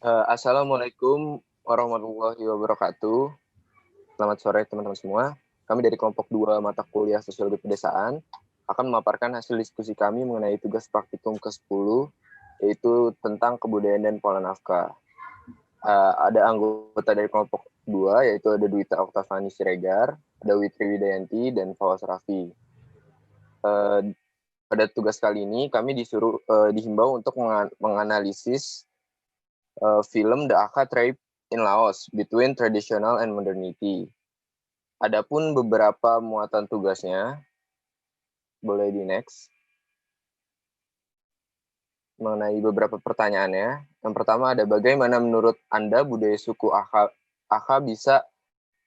Assalamualaikum warahmatullahi wabarakatuh. Selamat sore teman-teman semua. Kami dari kelompok 2 mata kuliah Sosiologi Pedesaan akan memaparkan hasil diskusi kami mengenai tugas praktikum ke-10, yaitu tentang kebudayaan dan pola nafkah. Ada anggota dari kelompok 2, yaitu ada Dwita Oktavani Siregar, ada Witri Widayanti, dan Fawaz Raffi. Pada tugas kali ini kami dihimbau untuk menganalisis film The Akha Tribe in Laos Between Traditional and Modernity. Adapun beberapa muatan tugasnya, boleh di next. Mengenai beberapa pertanyaannya. Yang pertama ada, bagaimana menurut Anda budaya suku Akha bisa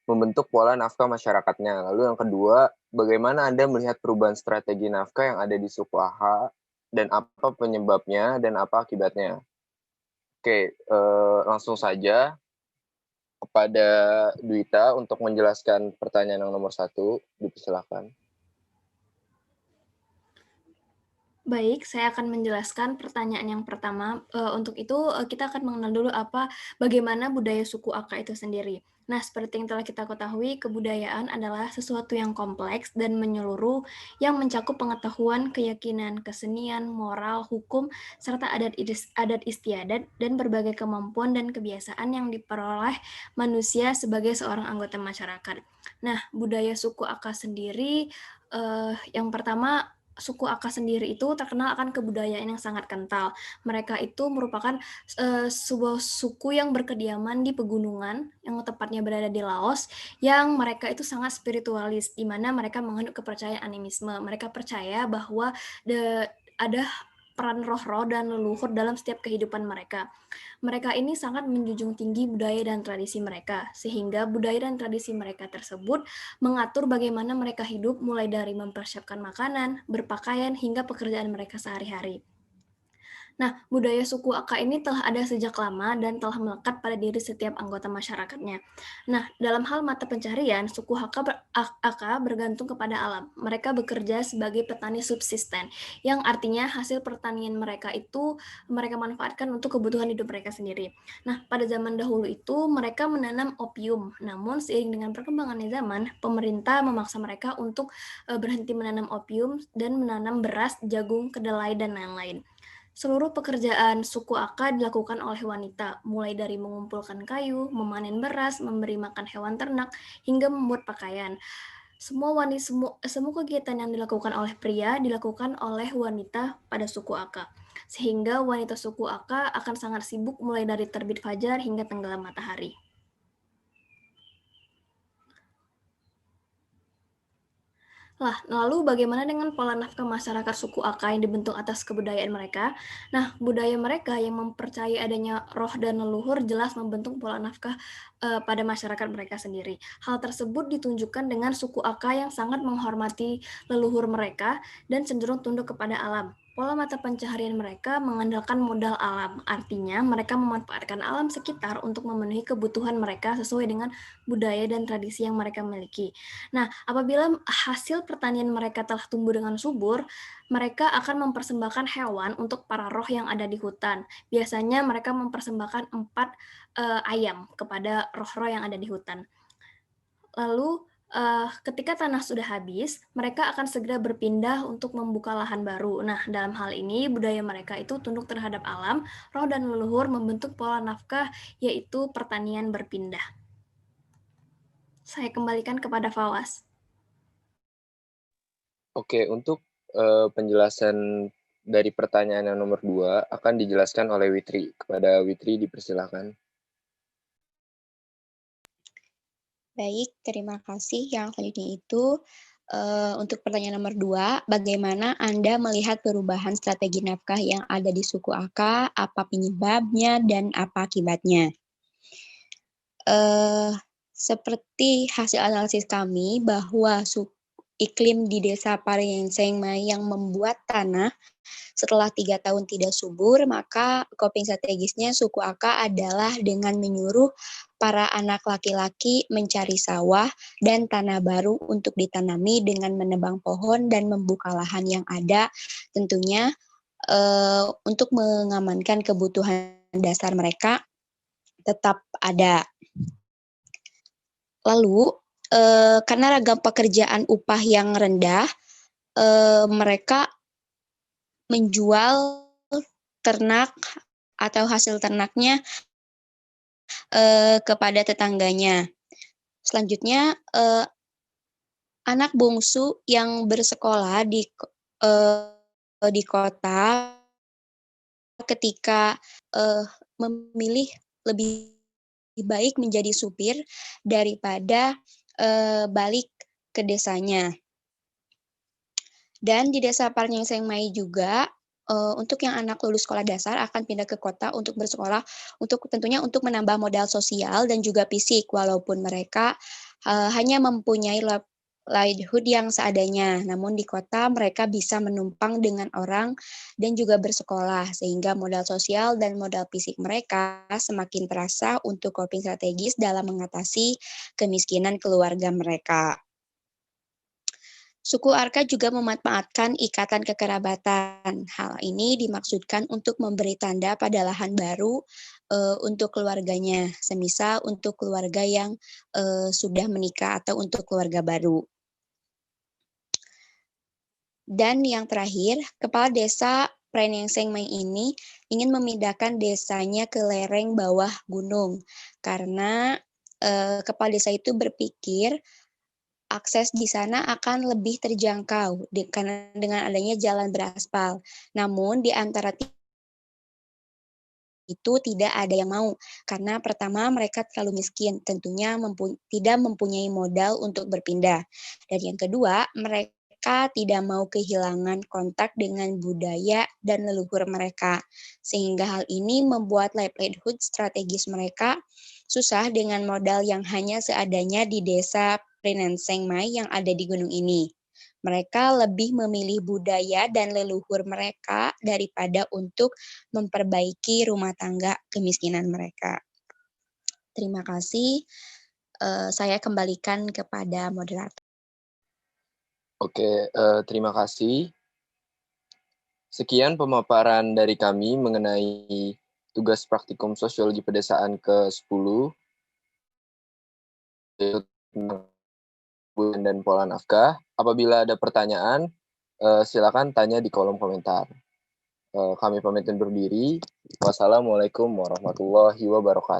membentuk pola nafkah masyarakatnya? Lalu yang kedua, bagaimana Anda melihat perubahan strategi nafkah yang ada di suku Akha dan apa penyebabnya dan apa akibatnya? Oke, langsung saja kepada Dwita untuk menjelaskan pertanyaan yang nomor 1. Dipersilakan. Baik, saya akan menjelaskan pertanyaan yang pertama. Untuk itu, kita akan mengenal dulu bagaimana budaya suku Akha itu sendiri. Nah, seperti yang telah kita ketahui, kebudayaan adalah sesuatu yang kompleks dan menyeluruh yang mencakup pengetahuan, keyakinan, kesenian, moral, hukum, serta adat istiadat, dan berbagai kemampuan dan kebiasaan yang diperoleh manusia sebagai seorang anggota masyarakat. Nah, budaya suku Akha sendiri, yang pertama, suku Akha sendiri itu terkenal akan kebudayaan yang sangat kental. Mereka itu merupakan sebuah suku yang berkediaman di pegunungan, yang tepatnya berada di Laos, yang mereka itu sangat spiritualis, di mana mereka menganut kepercayaan animisme. Mereka percaya bahwa ada peran roh-roh dan leluhur dalam setiap kehidupan mereka. Mereka ini sangat menjunjung tinggi budaya dan tradisi mereka, sehingga budaya dan tradisi mereka tersebut mengatur bagaimana mereka hidup, mulai dari mempersiapkan makanan, berpakaian, hingga pekerjaan mereka sehari-hari. Nah, budaya suku Akha ini telah ada sejak lama dan telah melekat pada diri setiap anggota masyarakatnya. Nah, dalam hal mata pencarian, suku Akha bergantung kepada alam. Mereka bekerja sebagai petani subsisten, yang artinya hasil pertanian mereka itu mereka manfaatkan untuk kebutuhan hidup mereka sendiri. Nah, pada zaman dahulu itu mereka menanam opium. Namun, seiring dengan perkembangannya zaman, pemerintah memaksa mereka untuk berhenti menanam opium dan menanam beras, jagung, kedelai, dan lain-lain. Seluruh pekerjaan suku Akha dilakukan oleh wanita, mulai dari mengumpulkan kayu, memanen beras, memberi makan hewan ternak, hingga membuat pakaian. Semua kegiatan yang dilakukan oleh pria dilakukan oleh wanita pada suku Akha. Sehingga wanita suku Akha akan sangat sibuk mulai dari terbit fajar hingga tenggelam matahari. Lalu bagaimana dengan pola nafkah masyarakat suku Akha yang dibentuk atas kebudayaan mereka? Nah, budaya mereka yang mempercayai adanya roh dan leluhur jelas membentuk pola nafkah pada masyarakat mereka sendiri. Hal tersebut ditunjukkan dengan suku Akha yang sangat menghormati leluhur mereka dan cenderung tunduk kepada alam. Pola mata pencaharian mereka mengandalkan modal alam, artinya mereka memanfaatkan alam sekitar untuk memenuhi kebutuhan mereka sesuai dengan budaya dan tradisi yang mereka miliki. Nah, apabila hasil pertanian mereka telah tumbuh dengan subur, mereka akan mempersembahkan hewan untuk para roh yang ada di hutan. Biasanya mereka mempersembahkan 4 ayam kepada roh-roh yang ada di hutan. Lalu, ketika tanah sudah habis, mereka akan segera berpindah untuk membuka lahan baru. Nah, dalam hal ini budaya mereka itu tunduk terhadap alam, roh dan leluhur membentuk pola nafkah, yaitu pertanian berpindah. Saya kembalikan kepada Fawaz. Oke, untuk penjelasan dari pertanyaan yang nomor 2 akan dijelaskan oleh Witri. Kepada Witri dipersilakan. Baik, terima kasih. Yang selanjutnya itu untuk pertanyaan nomor 2, bagaimana Anda melihat perubahan strategi nafkah yang ada di suku Akha, apa penyebabnya dan apa akibatnya? Seperti hasil analisis kami bahwa iklim di desa Pariyenseng yang membuat tanah setelah 3 tahun tidak subur, maka coping strategisnya suku Akha adalah dengan menyuruh para anak laki-laki mencari sawah dan tanah baru untuk ditanami dengan menebang pohon dan membuka lahan yang ada, tentunya untuk mengamankan kebutuhan dasar mereka tetap ada. Lalu, karena ragam pekerjaan upah yang rendah, mereka menjual ternak atau hasil ternaknya kepada tetangganya. Selanjutnya, anak bungsu yang bersekolah di kota ketika memilih lebih baik menjadi supir daripada balik ke desanya. Dan di desa Parnyengseng Mai juga untuk yang anak lulus sekolah dasar akan pindah ke kota untuk bersekolah, tentunya untuk menambah modal sosial dan juga fisik, walaupun mereka hanya mempunyai livelihood yang seadanya. Namun di kota mereka bisa menumpang dengan orang dan juga bersekolah, sehingga modal sosial dan modal fisik mereka semakin terasa untuk coping strategis dalam mengatasi kemiskinan keluarga mereka. Suku Arka juga memanfaatkan ikatan kekerabatan. Hal ini dimaksudkan untuk memberi tanda pada lahan baru untuk keluarganya, semisal untuk keluarga yang sudah menikah atau untuk keluarga baru. Dan yang terakhir, Kepala Desa Parnyengseng Mai ini ingin memindahkan desanya ke lereng bawah gunung, karena Kepala Desa itu berpikir akses di sana akan lebih terjangkau karena dengan adanya jalan beraspal. Namun di antara itu tidak ada yang mau, karena pertama mereka terlalu miskin, tentunya tidak mempunyai modal untuk berpindah. Dan yang kedua, mereka tidak mau kehilangan kontak dengan budaya dan leluhur mereka, sehingga hal ini membuat livelihood strategis mereka susah dengan modal yang hanya seadanya di desa Parnyengseng Mai yang ada di gunung ini. Mereka lebih memilih budaya dan leluhur mereka daripada untuk memperbaiki rumah tangga kemiskinan mereka. Terima kasih. Saya kembalikan kepada moderator. Oke, terima kasih. Sekian pemaparan dari kami mengenai tugas praktikum sosiologi pedesaan ke-10 dan pola nafkah. Apabila ada pertanyaan, silakan tanya di kolom komentar. Kami pamit undur diri. Wassalamualaikum warahmatullahi wabarakatuh.